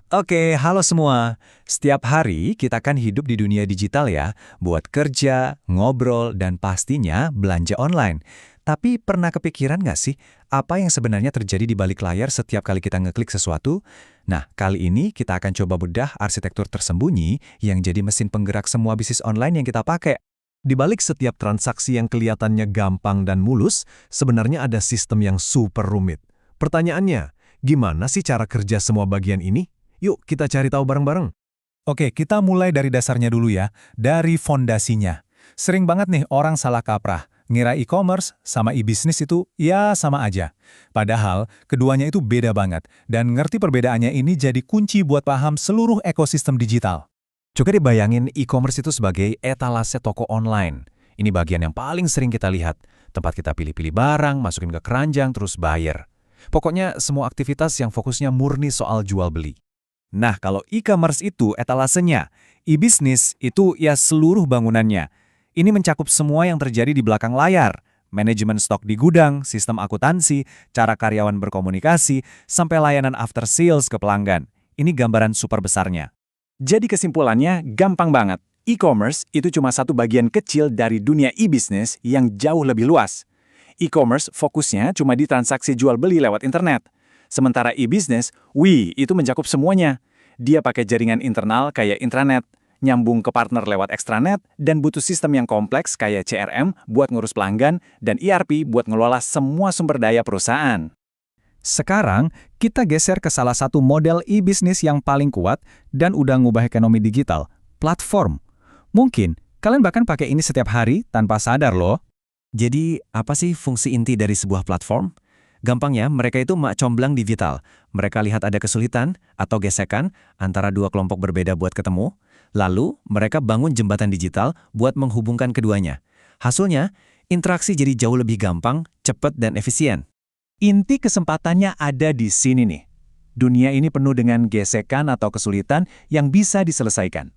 Oke, halo semua. Setiap hari kita kan hidup di dunia digital ya, buat kerja, ngobrol, dan pastinya belanja online. Tapi pernah kepikiran nggak sih, apa yang sebenarnya terjadi di balik layar setiap kali kita ngeklik sesuatu? Nah, kali ini kita akan coba bedah arsitektur tersembunyi yang jadi mesin penggerak semua bisnis online yang kita pakai. Di balik setiap transaksi yang kelihatannya gampang dan mulus, sebenarnya ada sistem yang super rumit. Pertanyaannya, gimana sih cara kerja semua bagian ini? Yuk kita cari tahu bareng-bareng. Oke, kita mulai dari dasarnya dulu ya, dari fondasinya. Sering banget nih orang salah kaprah, ngira e-commerce sama e-business itu ya sama aja. Padahal keduanya itu beda banget, dan ngerti perbedaannya ini jadi kunci buat paham seluruh ekosistem digital. Coba dibayangin e-commerce itu sebagai etalase toko online. Ini bagian yang paling sering kita lihat, tempat kita pilih-pilih barang, masukin ke keranjang, terus bayar. Pokoknya semua aktivitas yang fokusnya murni soal jual-beli. Nah, kalau e-commerce itu etalasenya, e-business itu ya seluruh bangunannya. Ini mencakup semua yang terjadi di belakang layar, manajemen stok di gudang, sistem akuntansi, cara karyawan berkomunikasi, sampai layanan after sales ke pelanggan. Ini gambaran super besarnya. Jadi kesimpulannya gampang banget. E-commerce itu cuma satu bagian kecil dari dunia e-business yang jauh lebih luas. E-commerce fokusnya cuma di transaksi jual-beli lewat internet. Sementara e-business, itu mencakup semuanya. Dia pakai jaringan internal kayak intranet, nyambung ke partner lewat extranet, dan butuh sistem yang kompleks kayak CRM buat ngurus pelanggan, dan ERP buat ngelola semua sumber daya perusahaan. Sekarang, kita geser ke salah satu model e-business yang paling kuat dan udah ngubah ekonomi digital, platform. Mungkin, kalian bahkan pakai ini setiap hari tanpa sadar loh. Jadi, apa sih fungsi inti dari sebuah platform? Gampangnya, mereka itu mak comblang digital. Mereka lihat ada kesulitan atau gesekan antara dua kelompok berbeda buat ketemu, lalu mereka bangun jembatan digital buat menghubungkan keduanya. Hasilnya, interaksi jadi jauh lebih gampang, cepat, dan efisien. Inti kesempatannya ada di sini nih. Dunia ini penuh dengan gesekan atau kesulitan yang bisa diselesaikan.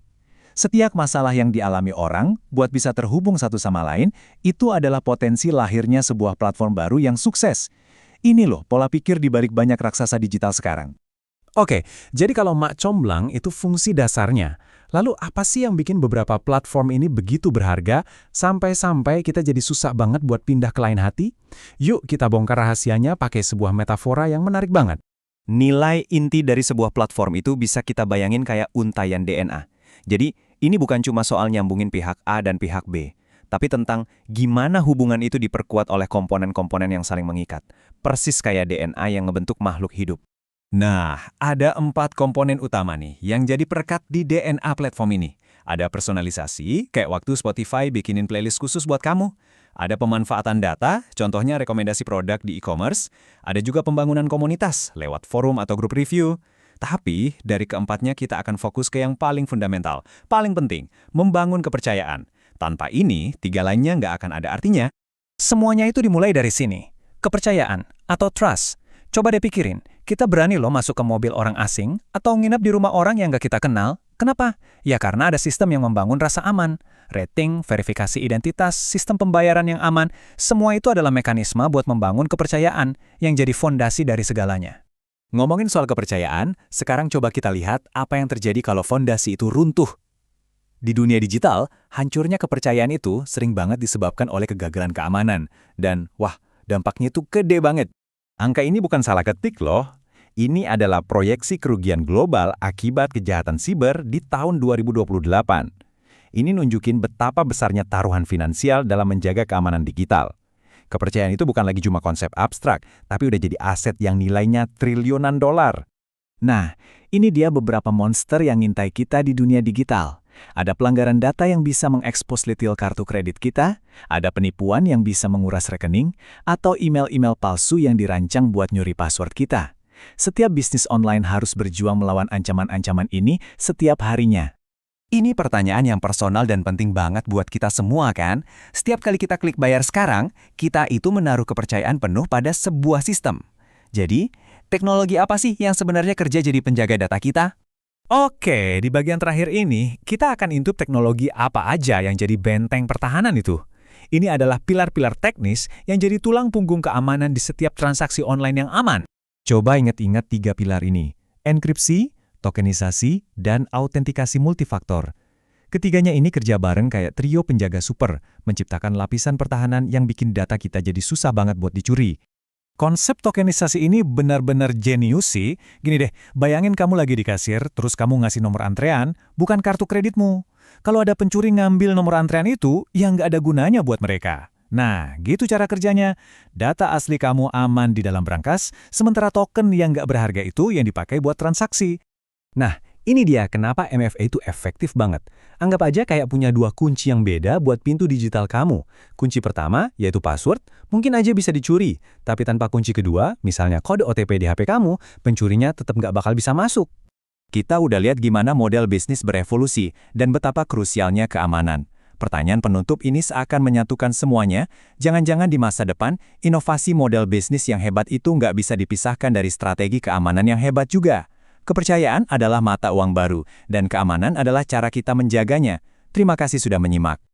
Setiap masalah yang dialami orang buat bisa terhubung satu sama lain, itu adalah potensi lahirnya sebuah platform baru yang sukses. Ini loh pola pikir di balik banyak raksasa digital sekarang. Oke, jadi kalau mak comblang itu fungsi dasarnya. Lalu apa sih yang bikin beberapa platform ini begitu berharga sampai-sampai kita jadi susah banget buat pindah ke lain hati? Yuk kita bongkar rahasianya pakai sebuah metafora yang menarik banget. Nilai inti dari sebuah platform itu bisa kita bayangin kayak untaian DNA. Jadi, ini bukan cuma soal nyambungin pihak A dan pihak B, tapi tentang gimana hubungan itu diperkuat oleh komponen-komponen yang saling mengikat. Persis kayak DNA yang ngebentuk makhluk hidup. Nah, ada 4 komponen utama nih yang jadi perekat di DNA platform ini. Ada personalisasi, kayak waktu Spotify bikinin playlist khusus buat kamu. Ada pemanfaatan data, contohnya rekomendasi produk di e-commerce. Ada juga pembangunan komunitas lewat forum atau grup review. Tapi, dari keempatnya kita akan fokus ke yang paling fundamental, paling penting, membangun kepercayaan. Tanpa ini, 3 lainnya nggak akan ada artinya. Semuanya itu dimulai dari sini. Kepercayaan atau trust. Coba deh pikirin, kita berani loh masuk ke mobil orang asing atau nginep di rumah orang yang nggak kita kenal. Kenapa? Ya karena ada sistem yang membangun rasa aman. Rating, verifikasi identitas, sistem pembayaran yang aman, semua itu adalah mekanisme buat membangun kepercayaan yang jadi fondasi dari segalanya. Ngomongin soal kepercayaan, sekarang coba kita lihat apa yang terjadi kalau fondasi itu runtuh. Di dunia digital, hancurnya kepercayaan itu sering banget disebabkan oleh kegagalan keamanan. Dan, dampaknya itu gede banget. Angka ini bukan salah ketik loh. Ini adalah proyeksi kerugian global akibat kejahatan siber di tahun 2028. Ini nunjukin betapa besarnya taruhan finansial dalam menjaga keamanan digital. Kepercayaan itu bukan lagi cuma konsep abstrak, tapi udah jadi aset yang nilainya triliunan dolar. Nah, ini dia beberapa monster yang ngintai kita di dunia digital. Ada pelanggaran data yang bisa mengekspos detail kartu kredit kita, ada penipuan yang bisa menguras rekening, atau email-email palsu yang dirancang buat nyuri password kita. Setiap bisnis online harus berjuang melawan ancaman-ancaman ini setiap harinya. Ini pertanyaan yang personal dan penting banget buat kita semua kan? Setiap kali kita klik bayar sekarang, kita itu menaruh kepercayaan penuh pada sebuah sistem. Jadi, teknologi apa sih yang sebenarnya kerja jadi penjaga data kita? Oke, di bagian terakhir ini, kita akan intip teknologi apa aja yang jadi benteng pertahanan itu. Ini adalah pilar-pilar teknis yang jadi tulang punggung keamanan di setiap transaksi online yang aman. Coba ingat-ingat 3 pilar ini. Enkripsi, tokenisasi, dan autentikasi multifaktor. Ketiganya ini kerja bareng kayak trio penjaga super, menciptakan lapisan pertahanan yang bikin data kita jadi susah banget buat dicuri. Konsep tokenisasi ini benar-benar jenius sih. Gini deh, bayangin kamu lagi di kasir, terus kamu ngasih nomor antrean, bukan kartu kreditmu. Kalau ada pencuri ngambil nomor antrean itu, ya nggak ada gunanya buat mereka. Nah, gitu cara kerjanya. Data asli kamu aman di dalam brankas, sementara token yang nggak berharga itu yang dipakai buat transaksi. Nah, ini dia kenapa MFA itu efektif banget. Anggap aja kayak punya dua kunci yang beda buat pintu digital kamu. Kunci pertama, yaitu password, mungkin aja bisa dicuri. Tapi tanpa kunci kedua, misalnya kode OTP di HP kamu, pencurinya tetap nggak bakal bisa masuk. Kita udah lihat gimana model bisnis berevolusi dan betapa krusialnya keamanan. Pertanyaan penutup ini seakan menyatukan semuanya. Jangan-jangan di masa depan, inovasi model bisnis yang hebat itu nggak bisa dipisahkan dari strategi keamanan yang hebat juga. Kepercayaan adalah mata uang baru, dan keamanan adalah cara kita menjaganya. Terima kasih sudah menyimak.